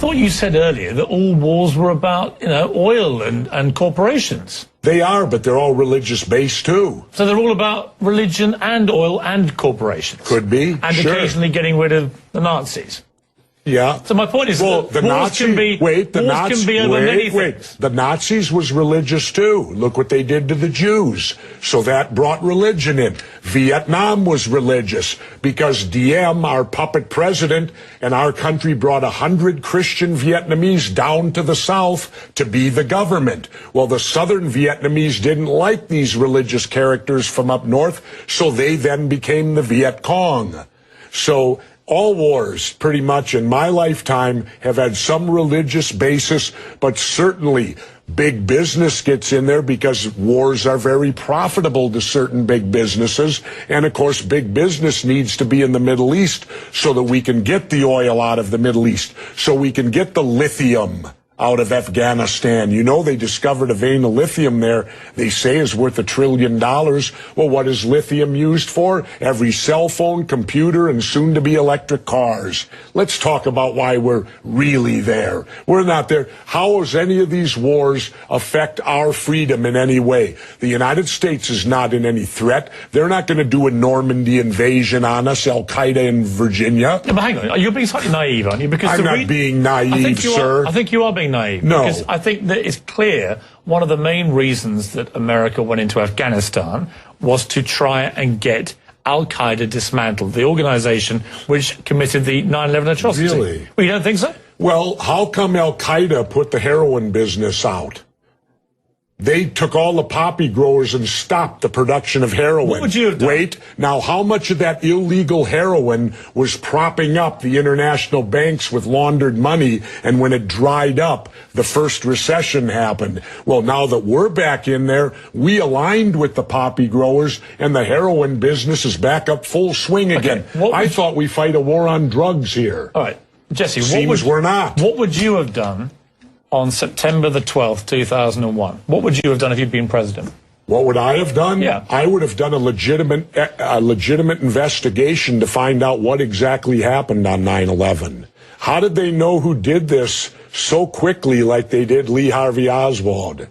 thought you said earlier that all wars were about, oil and corporations. They are, but they're all religious-based, too. So they're all about religion and oil and corporations. Could be, and sure. occasionally getting rid of the Nazis. Yeah. So my point is, well, that wars can be over many things. The Nazis was religious too. Look what they did to the Jews. So that brought religion in. Vietnam was religious because Diem, our puppet president, and our country brought 100 Christian Vietnamese down to the south to be the government. Well, the southern Vietnamese didn't like these religious characters from up north, so they then became the Viet Cong. So all wars, pretty much in my lifetime, have had some religious basis, but certainly big business gets in there because wars are very profitable to certain big businesses. And of course, big business needs to be in the Middle East so that we can get the oil out of the Middle East, so we can get the lithium out of Afghanistan. You know, they discovered a vein of lithium there they say is worth $1 trillion. Well, what is lithium used for? Every cell phone, computer, and soon to be electric cars. Let's talk about why we're really there. We're not there. How does any of these wars affect our freedom in any way? The United States is not in any threat. They're not going to do a Normandy invasion on us, Al-Qaeda in Virginia. Yeah, but hang on, you're being slightly naive, aren't you? Because I'm not being naive, sir. I think you are being naive. No. Because I think that it's clear one of the main reasons that America went into Afghanistan was to try and get Al-Qaeda dismantled, the organization which committed the 9/11 atrocity. Really? Well, you don't think so? Well, how come Al-Qaeda put the heroin business out? They took all the poppy growers and stopped the production of heroin. What would you have done? Wait, now how much of that illegal heroin was propping up the international banks with laundered money, and when it dried up, the first recession happened? Well, now that we're back in there, we aligned with the poppy growers, and the heroin business is back up full swing again. I thought we fight a war on drugs here. All right, Jesse, we're not. What would you have done on September the 12th, 2001? What would you have done if you'd been president? What would I have done? Yeah. I would have done a legitimate investigation to find out what exactly happened on 9/11. How did they know who did this so quickly like they did Lee Harvey Oswald?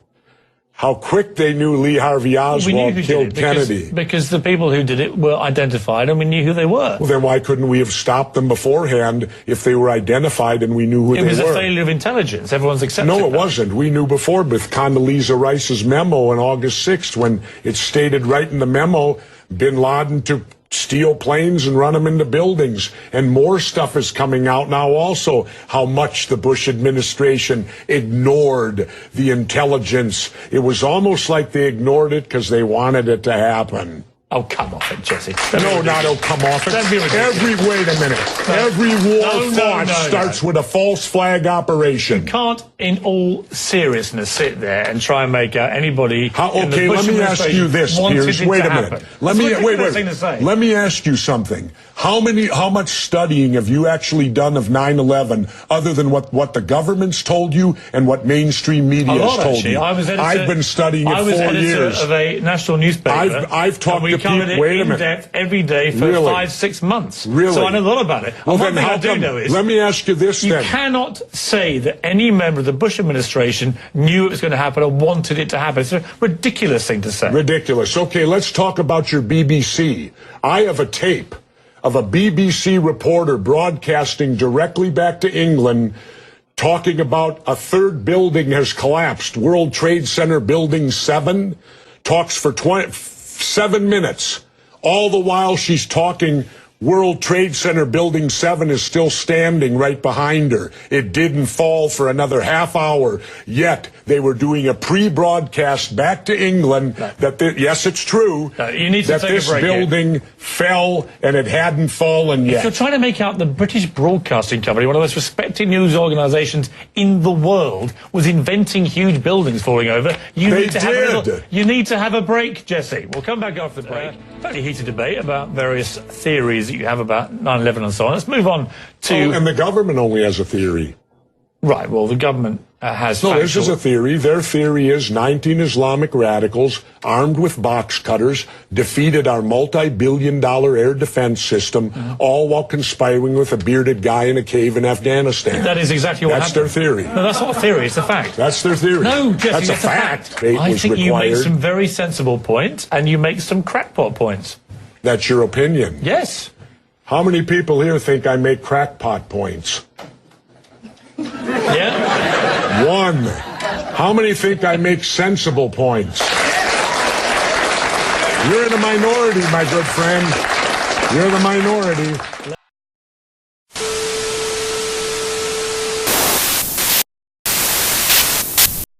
How quick they knew Lee Harvey Oswald killed Kennedy. Because the people who did it were identified and we knew who they were. Well, then why couldn't we have stopped them beforehand if they were identified and we knew who they were? It was a failure of intelligence. Everyone's accepted No, it that. wasn't. We knew before with Condoleezza Rice's memo on August 6th when it stated right in the memo, bin Laden to steal planes and run them into buildings. And more stuff is coming out now also, how much the Bush administration ignored the intelligence. It was almost like they ignored it because they wanted it to happen. Oh, come off it, Jesse. No, not oh, come off it. Wait a minute. Every war fought starts with a false flag operation. You can't, in all seriousness, sit there and try and make out anybody. Okay, let me ask you this, Piers. Wait a minute. Let me ask you something. How much studying have you actually done of 9/11 other than what the government's told you and what mainstream media has told you? I've been studying it 4 years. I was editor of a national newspaper. I've talked to people. Wait a minute. In depth every day for 5-6 months. Really? So I know a lot about it. Well, one thing I do know is, let me ask you this then. You cannot say that any member of the Bush administration knew it was going to happen or wanted it to happen. It's a ridiculous thing to say. Ridiculous. Okay, let's talk about your BBC. I have a tape of a BBC reporter broadcasting directly back to England talking about a third building has collapsed. World Trade Center Building 7 talks for 7 minutes. All the while she's talking, World Trade Center Building 7 is still standing right behind her. It didn't fall for another half hour. Yet they were doing a pre-broadcast back to England that, yes, it's true, you need to that this building fell and it hadn't fallen yet. If you're trying to make out the British Broadcasting Company, one of the most respected news organisations in the world, was inventing huge buildings falling over, you need to have a break, Jesse. We'll come back after the break. Fairly heated debate about various theories that you have about 9/11 and so on. Let's move on to... and the government only has a theory. Right, well, the government has No, factual... this is a theory. Their theory is 19 Islamic radicals armed with box cutters defeated our multi-billion-dollar air defense system, all while conspiring with a bearded guy in a cave in Afghanistan. That is exactly what That's happened. their theory. No, that's not a theory, it's a fact. That's their theory. No, Jesse, that's a fact. I think you make some very sensible points, and you make some crackpot points. That's your opinion. Yes. How many people here think I make crackpot points? Yeah? One. How many think I make sensible points? You're in a minority, my good friend. You're the minority.